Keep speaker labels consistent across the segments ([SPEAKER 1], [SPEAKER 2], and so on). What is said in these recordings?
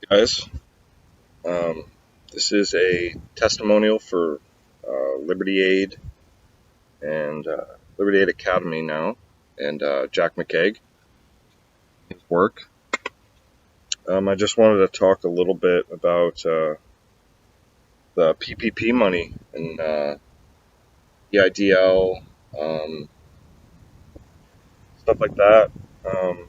[SPEAKER 1] Guys. This is a testimonial for Liberty Aid and Liberty Aid Academy now, and Jack McKeag, his work. I just wanted to talk a little bit about the PPP money and EIDL, stuff like that. Um,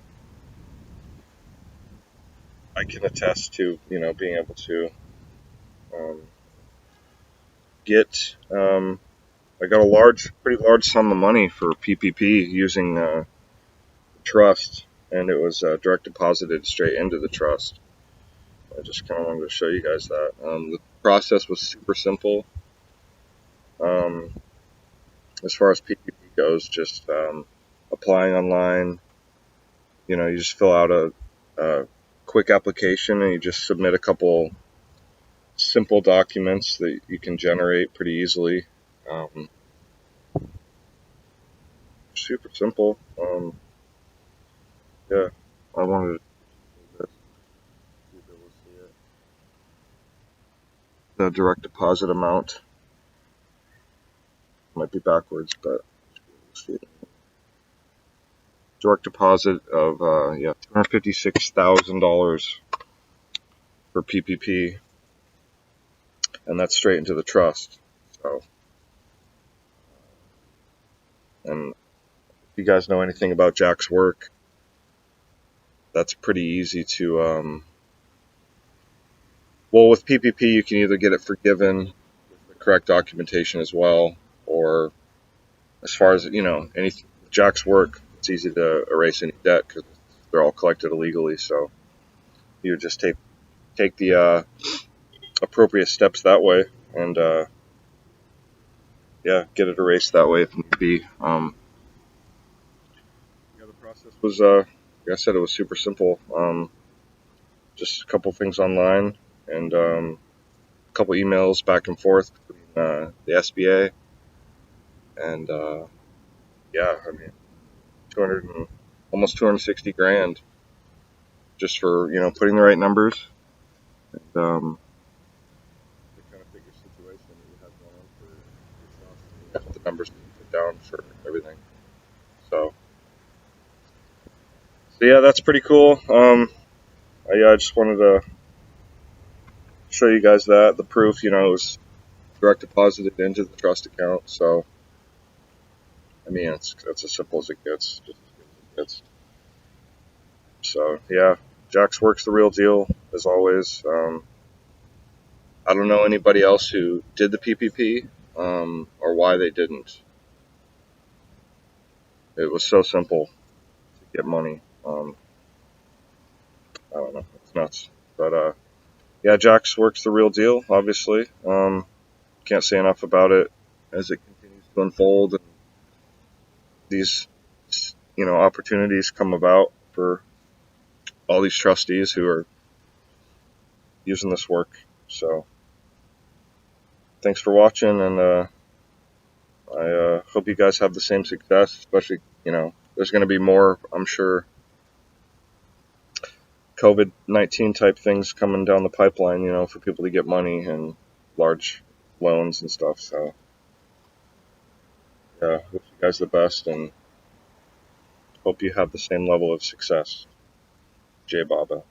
[SPEAKER 1] I can attest to being able to um, get. I got a pretty large sum of money for PPP using trust, and it was direct deposited straight into the trust. I just kind of wanted to show you guys that. The process was super simple. Um, as far as PPP goes, just applying online. You just fill out a quick application, and you just submit a couple simple documents that you can generate pretty easily. Super simple. Yeah, I wanted to see it. The direct deposit amount might be backwards, but see it. Direct deposit of $256,000 for PPP, and that's straight into the trust. So, and if you guys know anything about Jack's work, that's pretty easy to. Well, with PPP, you can either get it forgiven with the correct documentation as well, or as far as any Jack's work, it's easy to erase any debt because they're all collected illegally. So you would just take the appropriate steps that way, and get it erased that way if need be. The process was, like I said, it was super simple. Just a couple things online and a couple emails back and forth between the SBA and I mean, 200 and almost 260 grand just for putting the right numbers and to kind of fit your situation that you have going on for yourself. And you have the numbers that you put down for everything. So yeah, that's pretty cool. I just wanted to show you guys that the proof, it was direct deposited into the trust account. So I mean, it's as simple as it gets, just as good as it gets. So yeah, Jack's work's the real deal as always. I don't know anybody else who did the PPP or why they didn't. It was so simple to get money. I don't know, it's nuts. But yeah, Jack's work's the real deal. Obviously, can't say enough about it as it continues to unfold and these opportunities come about for all these trustees who are using this work. So thanks for watching, and I hope you guys have the same success. Especially, there's going to be more, I'm sure, COVID-19 type things coming down the pipeline. For people to get money and large loans and stuff. So yeah, wish you guys the best and hope you have the same level of success. Jay Baba.